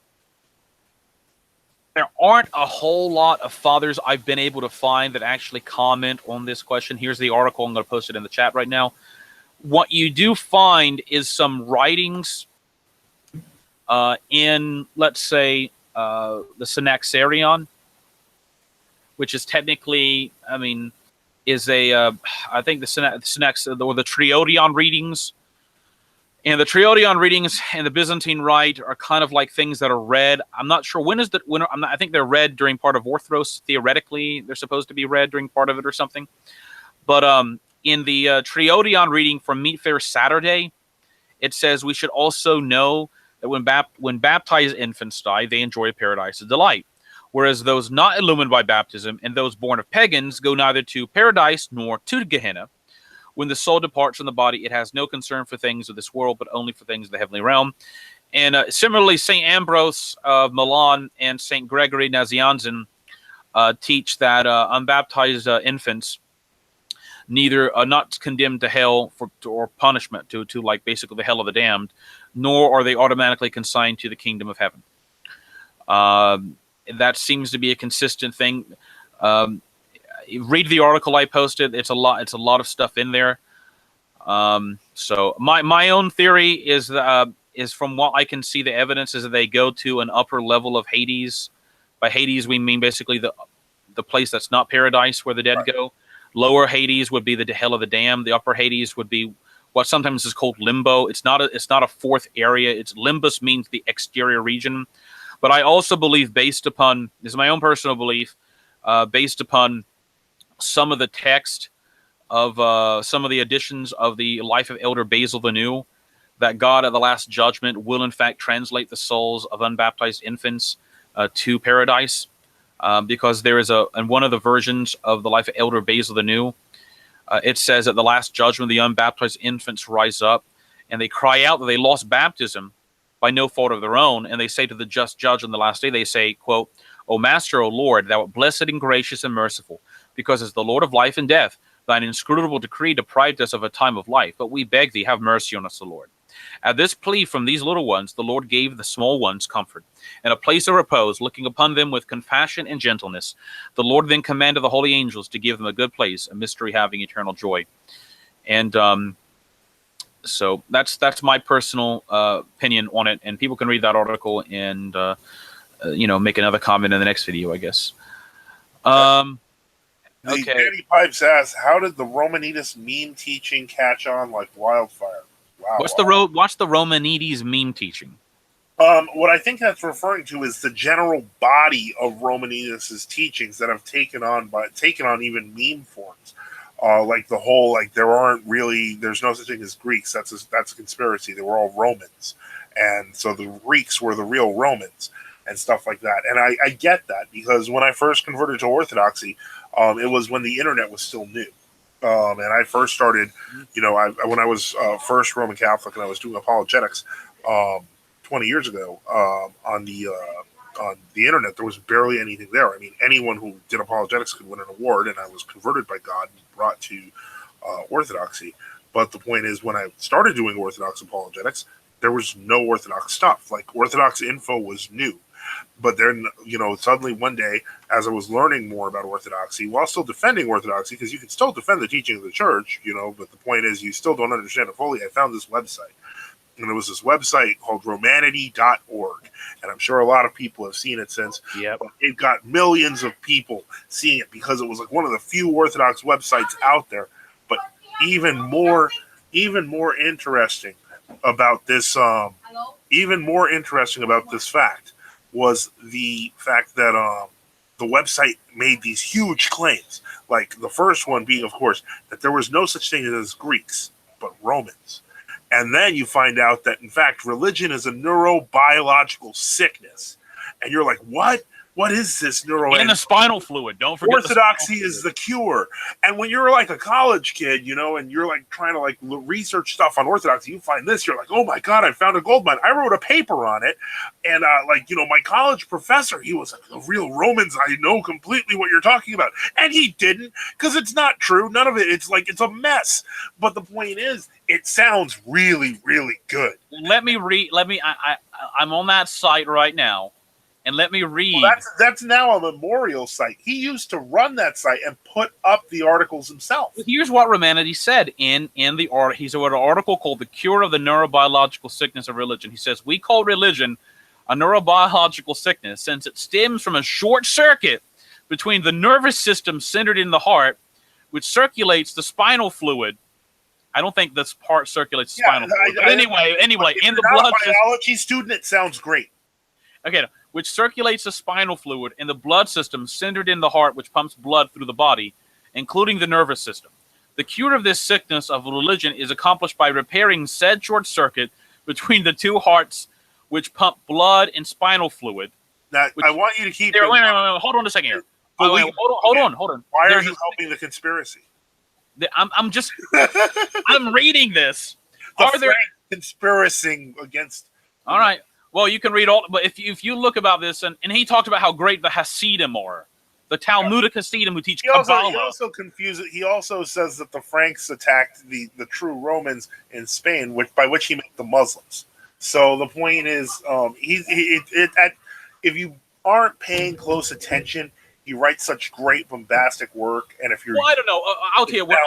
aren't a whole lot of fathers I've been able to find that actually comment on this question. Here's the article. I'm going to post it in the chat right now. What you do find is some writings in, let's say, the Synaxarion, which is technically, I think the Synax or the Triodion readings. And the Triodion readings and the Byzantine Rite are kind of like things that are read. I'm not sure I think they're read during part of Orthros. Theoretically, they're supposed to be read during part of it or something. But in the Triodion reading from Meat Fair Saturday, it says we should also know that when baptized infants die, they enjoy a paradise of delight. Whereas those not illumined by baptism and those born of pagans go neither to paradise nor to Gehenna. When the soul departs from the body, it has no concern for things of this world, but only for things of the heavenly realm. And similarly, St. Ambrose of Milan and St. Gregory Nazianzen teach that unbaptized infants neither are not condemned to hell or punishment to like basically the hell of the damned, nor are they automatically consigned to the kingdom of heaven. That seems to be a consistent thing. Read the article I posted. It's a lot of stuff in there. So my own theory is from what I can see, the evidence is that they go to an upper level of Hades. By Hades, we mean basically the place that's not paradise where the dead go. Lower Hades would be the hell of the damned. The upper Hades would be what sometimes is called limbo. It's not a fourth area. It's limbus means the exterior region. But I also believe, based upon, this is my own personal belief, based upon some of the text of some of the editions of the Life of Elder Basil the New, that God at the Last Judgment will in fact translate the souls of unbaptized infants to paradise. Because there is in one of the versions of the Life of Elder Basil the New, it says at the Last Judgment, the unbaptized infants rise up and they cry out that they lost baptism by no fault of their own. And they say to the just judge on the last day, they say, quote, O Master, O Lord, thou art blessed and gracious and merciful, because as the Lord of life and death, thine inscrutable decree deprived us of a time of life. But we beg thee, have mercy on us, O Lord. At this plea from these little ones, the Lord gave the small ones comfort and a place of repose, looking upon them with compassion and gentleness. The Lord then commanded the holy angels to give them a good place, a mystery having eternal joy. And so that's my personal opinion on it. And people can read that article and make another comment in the next video, I guess. Okay. Danny Pipes asks, how did the Romanitas meme teaching catch on like wildfire? Wow. What's the Romanides meme teaching? What I think that's referring to is the general body of Romanitas' teachings that have taken on even meme forms. Like the whole, like there's no such thing as Greeks. That's a conspiracy. They were all Romans, and so the Greeks were the real Romans and stuff like that. And I get that, because when I first converted to Orthodoxy, it was when the internet was still new. And I first started, when I was first Roman Catholic and I was doing apologetics 20 years ago on the internet, there was barely anything there. I mean, anyone who did apologetics could win an award, and I was converted by God and brought to Orthodoxy. But the point is, when I started doing Orthodox apologetics, there was no Orthodox stuff. Like, Orthodox info was new. But then, suddenly one day, as I was learning more about Orthodoxy, while still defending Orthodoxy, because you can still defend the teaching of the church, but the point is, you still don't understand it fully. I found this website. And it was this website called romanity.org. And I'm sure a lot of people have seen it since. Yep. But it got millions of people seeing it because it was like one of the few Orthodox websites out there. But even more interesting about this, fact was the fact that the website made these huge claims. Like the first one being, of course, that there was no such thing as Greeks, but Romans. And then you find out that, in fact, religion is a neurobiological sickness. And you're like, what? What is this neuro? And the spinal fluid. Don't forget. Orthodoxy is the cure. And when you're like a college kid, and you're like trying to like research stuff on Orthodoxy, you find this, you're like, oh my God, I found a gold mine. I wrote a paper on it. And my college professor, he was like, the real Romans, I know completely what you're talking about. And he didn't, because it's not true. None of it. It's a mess. But the point is, it sounds really, really good. I'm on that site right now. And let me read. Well, that's now a memorial site. He used to run that site and put up the articles himself. Here's what Romanides said in the article. He wrote an article called "The Cure of the Neurobiological Sickness of Religion." He says, "We call religion a neurobiological sickness since it stems from a short circuit between the nervous system centered in the heart, which circulates the spinal fluid." I don't think this part circulates the spinal fluid. But anyway, in the blood system. Biology student, it sounds great. Okay. Which circulates the spinal fluid in the blood system centered in the heart, which pumps blood through the body, including the nervous system. The cure of this sickness of religion is accomplished by repairing said short circuit between the two hearts, which pump blood and spinal fluid. Now, I want you to keep... Wait, hold on a second here. Hold on. Why are you helping the conspiracy? I'm just... I'm reading this. Conspiracy against... All right. Well, you can read all, but if you look about this, and he talked about how great the Hasidim are, the Talmudic Hasidim who teach Kabbalah. He also confuses. He also says that the Franks attacked the true Romans in Spain, by which he meant the Muslims. So the point is, if you aren't paying close attention, he writes such great bombastic work, and if you're, I don't know. I'll tell you what.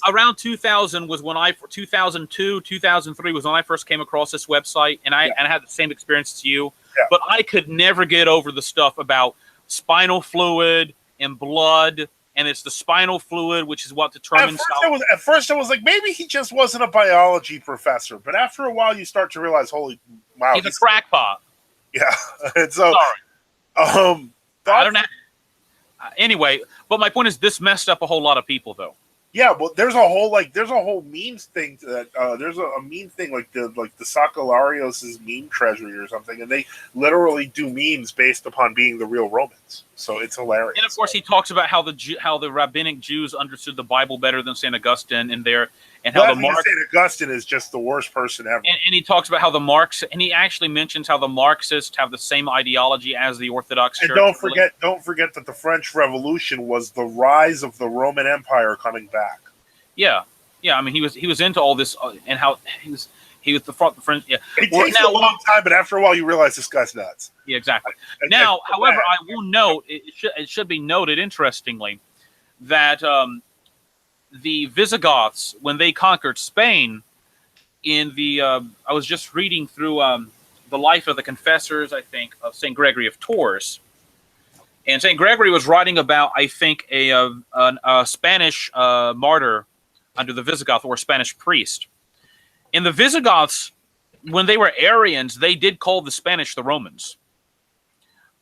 Around 2000 was when 2002, 2003 was when I first came across this website, and I had the same experience as you. Yeah. But I could never get over the stuff about spinal fluid and blood and it's the spinal fluid, which is what determines At first, I was like, maybe he just wasn't a biology professor. But after a while, you start to realize, holy wow, he's a crackpot. Yeah, and so sorry. I don't know. Anyway, but my point is, this messed up a whole lot of people, though. Yeah, well, there's a whole memes thing that there's a meme thing like the Sakalarios' meme treasury or something, and they literally do memes based upon being the real Romans. So it's hilarious. And of course, he talks about how the rabbinic Jews understood the Bible better than Saint Augustine, and how the Saint Augustine is just the worst person ever. And he talks about how and he actually mentions how the Marxists have the same ideology as the Orthodox Church. And don't forget that the French Revolution was the rise of the Roman Empire coming back. Yeah. I mean, he was into all this, and how he was the French. Yeah, it takes a long time, but after a while, you realize this guy's nuts. Yeah, exactly. However, I will note it should be noted, interestingly, that the Visigoths, when they conquered Spain, I was just reading through the life of the confessors, I think, of Saint Gregory of Tours, and Saint Gregory was writing about, I think, a Spanish martyr under the Visigoth, or Spanish priest. And the Visigoths, when they were Arians, they did call the Spanish the Romans.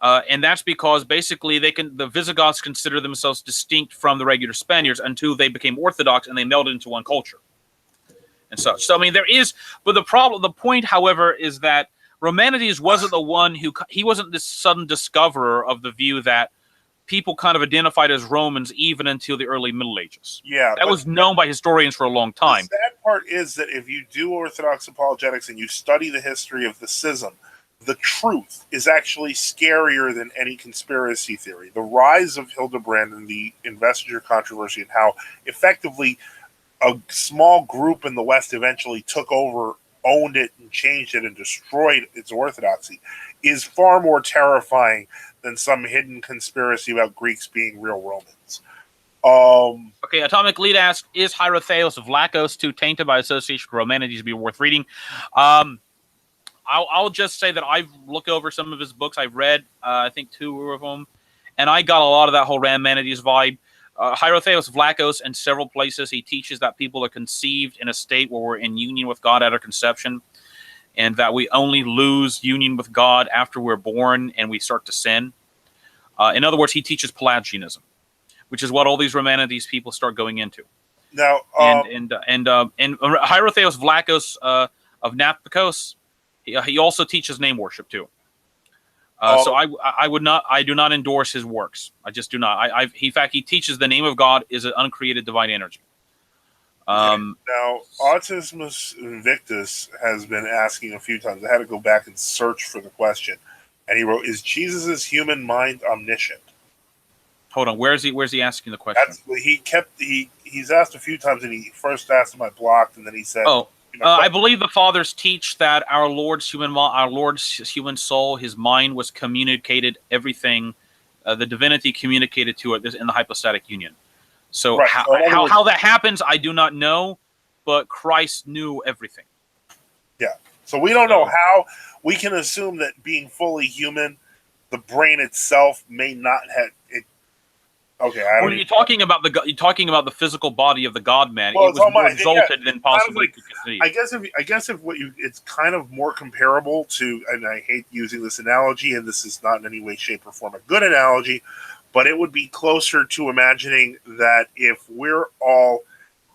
And that's because basically the Visigoths consider themselves distinct from the regular Spaniards until they became Orthodox and they melded into one culture and such. So I mean, the point, however, is that Romanides wasn't the one he wasn't this sudden discoverer of the view that people kind of identified as Romans even until the early Middle Ages. Yeah, that was known by historians for a long time. The sad part is that if you do Orthodox apologetics and you study the history of the schism, the truth is actually scarier than any conspiracy theory. The rise of Hildebrand and the investiture controversy, and how effectively a small group in the West eventually took over, owned it, and changed it, and destroyed its orthodoxy, is far more terrifying than some hidden conspiracy about Greeks being real Romans. Okay, Atomic Lead asks, is Hierotheos of Lakos too tainted by association with Romanides to be worth reading? I'll just say that I've looked over some of his books. I've read, I think, 2 of them, and I got a lot of that whole Romanides vibe. Hierotheos of Lakos, in several places, he teaches that people are conceived in a state where we're in union with God at our conception, and that we only lose union with God after we're born and we start to sin. In other words, he teaches Pelagianism, which is what all these Romanides people start going into. Now, and Hierotheos of Lakos of Naphikos, he also teaches name worship too. So I do not endorse his works. I just do not. In fact, he teaches the name of God is an uncreated divine energy. Now, Autismus Invictus has been asking a few times. I had to go back and search for the question, and he wrote, "Is Jesus' human mind omniscient?" Hold on, where's he asking the question? He's asked a few times, and he first asked him, I blocked, and then he said, I believe the fathers teach that our Lord's human soul, his mind was communicated everything, the divinity communicated to it in the hypostatic union. So right. how that happens, I do not know, but Christ knew everything. Yeah. So we don't know how. We can assume that being fully human, the brain itself may not have it. Okay. When you're talking about the physical body of the God man, it was more exalted than possibly could conceive. I guess if it's kind of more comparable to, and I hate using this analogy, and this is not in any way, shape, or form a good analogy, but it would be closer to imagining that if we're all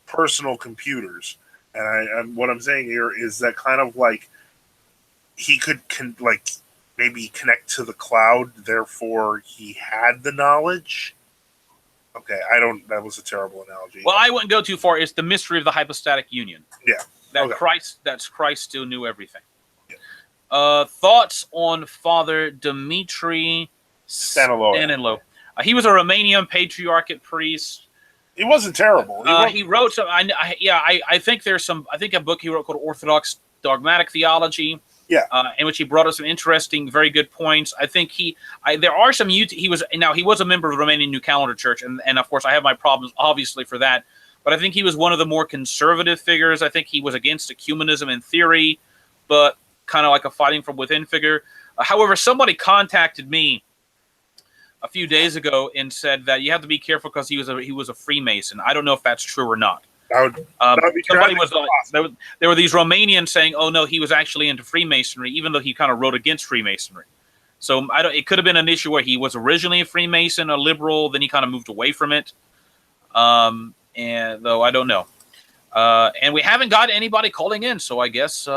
personal computers, and what I'm saying here is that kind of like he could maybe connect to the cloud, therefore he had the knowledge. Okay, that was a terrible analogy. Well, I wouldn't go too far. It's the mystery of the hypostatic union. Yeah. Christ still knew everything. Yeah. Thoughts on Father Dimitri Staniloae. He was a Romanian patriarchate priest. He wasn't terrible. He wrote some. I think there's some. I think a book he wrote called Orthodox Dogmatic Theology. Yeah, in which he brought up some interesting, very good points. I think there are some. He was a member of the Romanian New Calendar Church, and of course I have my problems obviously for that. But I think he was one of the more conservative figures. I think he was against ecumenism in theory, but kind of like a fighting from within figure. However, somebody contacted me a few days ago and said that you have to be careful because he was a Freemason. I don't know if that's true or not. That would be Somebody tragic. was like, there were these Romanians saying, "Oh no, he was actually into Freemasonry," even though he kind of wrote against Freemasonry. So I don't. It could have been an issue where he was originally a Freemason, a liberal, then he kind of moved away from it. And though I don't know. And we haven't got anybody calling in, so I guess.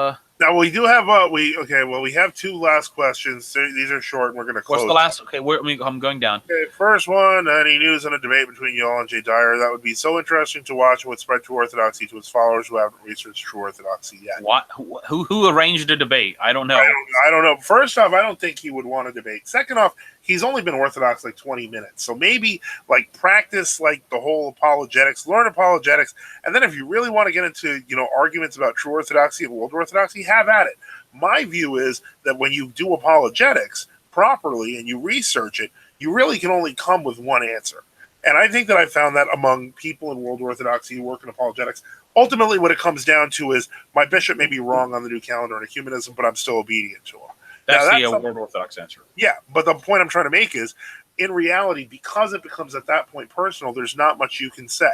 Now we do have we have two last questions. These are short, and we're going to close. What's the last? Okay, I'm going down. Okay, first one. Any news on a debate between y'all and Jay Dyer? That would be so interesting to watch and would spread true orthodoxy to its followers who haven't researched true orthodoxy yet. What? Who arranged a debate? I don't know. I don't know. First off, I don't think he would want a debate. Second off, he's only been Orthodox like 20 minutes. So maybe like practice like the whole apologetics, learn apologetics, and then if you really want to get into, arguments about true orthodoxy and world orthodoxy, have at it. My view is that when you do apologetics properly and you research it, you really can only come with one answer. And I think that I found that among people in world orthodoxy who work in apologetics, ultimately what it comes down to is my bishop may be wrong on the new calendar and ecumenism, but I'm still obedient to him. That's the world orthodox answer. Yeah, but the point I'm trying to make is, in reality, because it becomes at that point personal, there's not much you can say.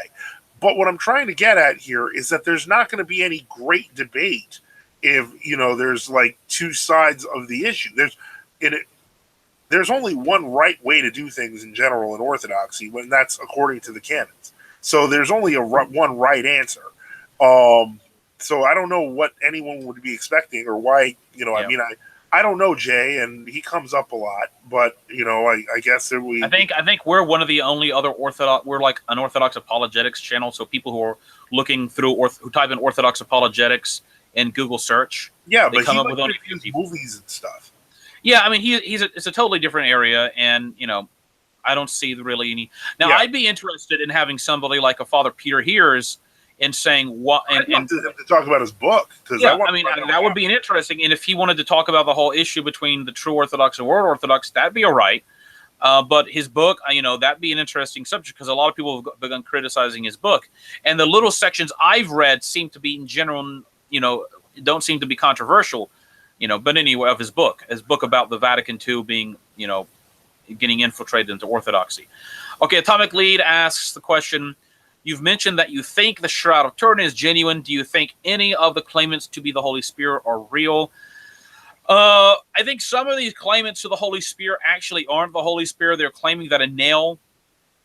But what I'm trying to get at here is that there's not going to be any great debate if, there's like two sides of the issue. There's only one right way to do things in general in orthodoxy, when that's according to the canons. So there's only one right answer. So I don't know what anyone would be expecting or why, I don't know Jay, and he comes up a lot, but I guess we. I think we're one of the only other Orthodox. We're like an Orthodox Apologetics channel, so people who are looking through who type in Orthodox Apologetics in Google search, but they come he up with only movies and stuff. Yeah, I mean it's a totally different area, and I don't see really any. Now I'd be interested in having somebody like a Father Peter Hears and saying what and to talk about his book, because that would be an interesting. And if he wanted to talk about the whole issue between the true Orthodox and world Orthodox, that'd be all right. But his book, that'd be an interesting subject because a lot of people have begun criticizing his book, and the little sections I've read seem to be in general, don't seem to be controversial, But anyway, of his book about the Vatican II being, getting infiltrated into Orthodoxy. Okay, Atomic Lead asks the question. You've mentioned that you think the Shroud of Turin is genuine. Do you think any of the claimants to be the Holy Spirit are real? I think some of these claimants to the Holy Spirit actually aren't the Holy Spirit. They're claiming that a nail,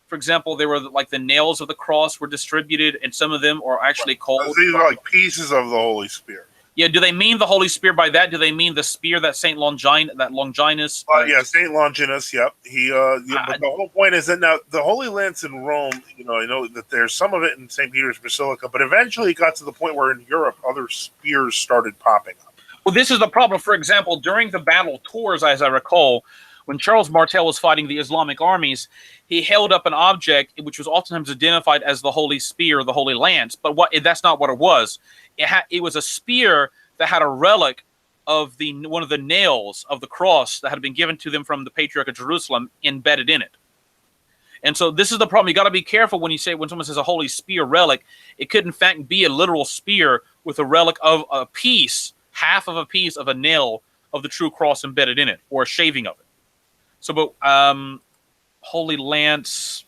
for example, they were like the nails of the cross were distributed, and some of them are actually called. These are like pieces of the Holy Spirit. Yeah, do they mean the Holy Spirit by that? Do they mean the spear that Longinus? Yeah, Saint Longinus. Yep. But the whole point is that now the Holy Lance in Rome. I know that there's some of it in St. Peter's Basilica, but eventually it got to the point where in Europe other spears started popping up. Well, this is the problem. For example, during the Battle of Tours, as I recall, when Charles Martel was fighting the Islamic armies, he held up an object which was oftentimes identified as the Holy Spear, the Holy Lance. But that's not what it was. It was a spear that had a relic of one of the nails of the cross that had been given to them from the Patriarch of Jerusalem embedded in it. And so this is the problem. You got to be careful when someone says a holy spear relic. It could in fact be a literal spear with a relic of a piece, half of a piece of a nail of the true cross embedded in it, or a shaving of it. So, but Holy Lance,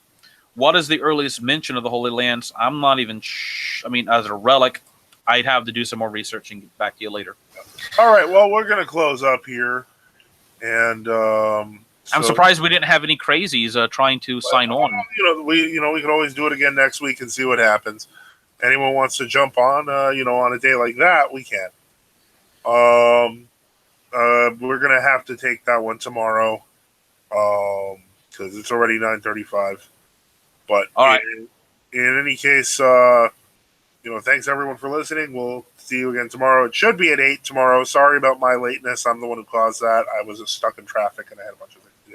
what is the earliest mention of the Holy Lance? I'm not even. As a relic, I'd have to do some more research and get back to you later. All right. Well, we're going to close up here, and I'm surprised we didn't have any crazies trying to sign on. We could always do it again next week and see what happens. Anyone wants to jump on, on a day like that, we can. We're going to have to take that one tomorrow. Because it's already 9:35. But all right. In any case, thanks everyone for listening. We'll see you again tomorrow. It should be at 8 tomorrow. Sorry about my lateness. I'm the one who caused that. I was stuck in traffic and I had a bunch of things to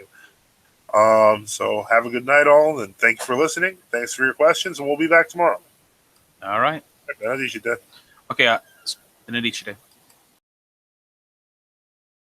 do. So have a good night, all, and thank you for listening. Thanks for your questions, and we'll be back tomorrow. All right. Benedicite. Okay. Benedicite.